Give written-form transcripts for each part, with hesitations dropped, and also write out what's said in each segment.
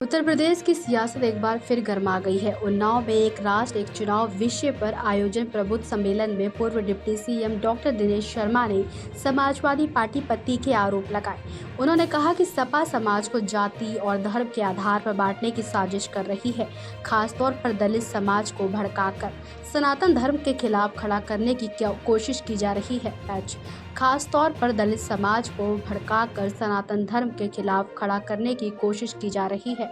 उत्तर प्रदेश की सियासत एक बार फिर गर्मा गई है। उन्नाव में एक राष्ट्र एक चुनाव विषय पर आयोजन प्रबुद्ध सम्मेलन में पूर्व deputy CM doctor Dinesh Sharma ने समाजवादी पार्टी पर तीखे आरोप लगाए। उन्होंने कहा कि सपा समाज को जाति और धर्म के आधार पर बांटने की साजिश कर रही है, खासतौर पर दलित समाज को भड़काकर सनातन धर्म के खिलाफ खड़ा करने की कोशिश की जा रही है। खास तौर पर दलित समाज को भड़काकर सनातन धर्म के खिलाफ खड़ा करने की कोशिश की जा रही है।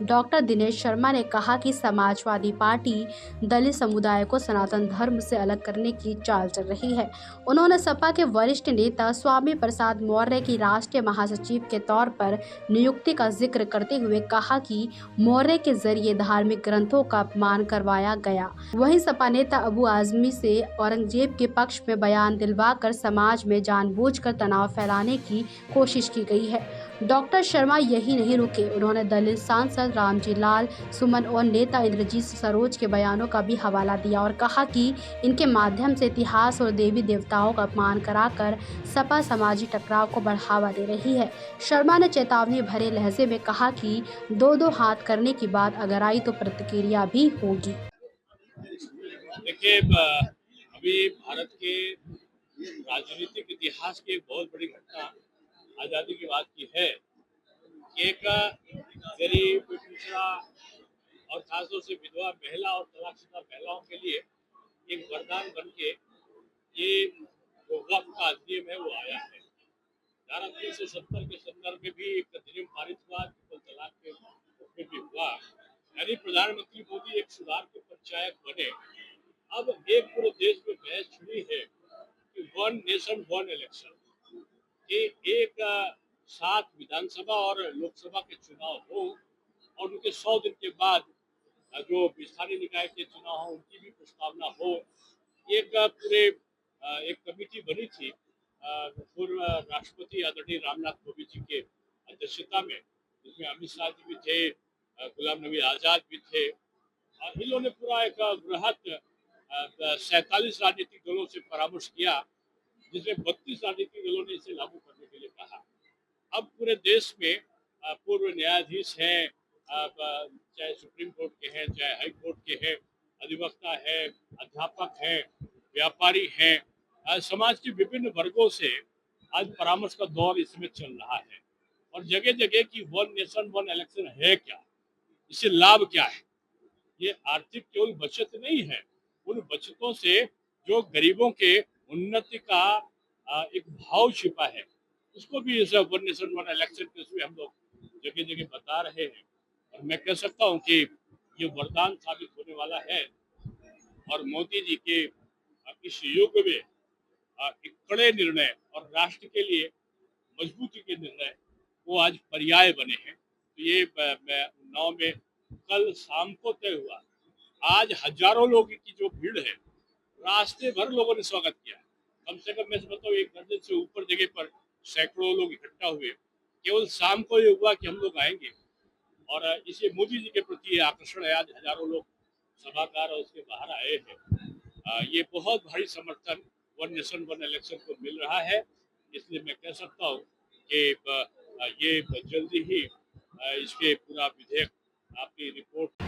डॉक्टर दिनेश शर्मा ने कहा कि समाजवादी पार्टी दलित समुदाय को सनातन धर्म से अलग करने की चाल चल रही है। उन्होंने सपा के वरिष्ठ नेता स्वामी प्रसाद मौर्य की राष्ट्रीय महासचिव के तौर पर नियुक्ति का जिक्र करते हुए कहा कि मौर्य के जरिए धार्मिक ग्रंथों का अपमान करवाया गया। वहीं सपा नेता अबू आजमी से औरंगजेब के पक्ष में बयान दिलवाकर समाज में जानबूझकर तनाव फैलाने की कोशिश की गई है। डॉक्टर शर्मा यही नहीं रुके, उन्होंने दलित सांसद रामजी लाल सुमन और नेता इंद्रजीत सरोज के बयानों का भी हवाला दिया और कहा कि इनके माध्यम से इतिहास और देवी देवताओं का अपमान कराकर सपा समाजी टकराव को बढ़ावा दे रही है। शर्मा ने चेतावनी भरे लहजे में कहा कि दो हाथ करने की बात अगर आई तो प्रतिक्रिया भी होगी। देखिए, अभी भारत के राजनीतिक इतिहास की एक बहुत बड़ी घटना आज़ादी के बाद की है। एक गरीब, पिछड़ा और खासतौर से विधवा महिला और तलाकशुदा महिलाओं के लिए एक वरदान बन के ये जो वक्फ का अधिनियम है वो आया है। धारा 370 के संदर्भ में भी एक अधिनियम पारित हुआ, ट्रिपल तलाक के उसमें भी हुआ। यानी प्रधानमंत्री मोदी एक सुधार के पंचायत बने। अब एक पूरे देश में बहस छिड़ी है कि वन नेशन वन इलेक्शन, ये एक साथ विधानसभा और लोकसभा के चुनाव हो और उनके 100 दिन के बाद जो स्थानीय निकाय के चुनाव हो उनकी भी प्रस्तावना हो। एक पूरे एक कमेटी बनी थी पूर्व राष्ट्रपति आदरणीय रामनाथ कोविंद जी के अध्यक्षता में, जिसमें अमित शाह जी भी थे, गुलाम नबी आजाद भी थे। इन लोगों ने पूरा एक बृहत 47 राजनीतिक दलों से परामर्श किया, जिसमें 32 राजनीतिक दलों ने इसे लागू करने के लिए कहा। अब पूरे देश में पूर्व न्यायाधीश हैं, चाहे सुप्रीम कोर्ट के हैं, चाहे हाई कोर्ट के हैं, अधिवक्ता है, अध्यापक हैं, व्यापारी हैं, समाज के विभिन्न वर्गों से आज परामर्श का दौर इसमें चल रहा है। और जगह जगह की वन नेशन वन इलेक्शन है क्या, इससे लाभ क्या है। ये आर्थिक केवल बचत नहीं है, उन बचतों से जो गरीबों के उन्नति का एक भाव छिपा है, उसको भी इस वन नेशन वन इलेक्शन के उसमें हम लोग जगह जगह बता रहे हैं। और मैं कह सकता हूँ कि ये वरदान साबित होने वाला है और मोदी जी के इस युग में एक कड़े निर्णय और राष्ट्र के लिए मजबूती के निर्णय वो आज पर्याय बने हैं। तो ये उन्नाव में कल शाम को तय हुआ। आज हजारों लोगों की जो भीड़ है, रास्ते भर लोगों ने स्वागत किया। कम से कम मैं समझता हूँ 1 दर्जन से ऊपर जगह पर सैकड़ों लोग इकट्ठा हुए। केवल शाम को ये हुआ कि हम लोग आएंगे और इसे मोदी जी के प्रति आकर्षण है। आज हजारों लोग सभागार और उसके बाहर आए हैं। ये बहुत भारी समर्थन वन नेशन वन इलेक्शन को मिल रहा है। इसलिए मैं कह सकता हूँ कि ये जल्दी ही इसके पूरा विधेयक आपकी रिपोर्ट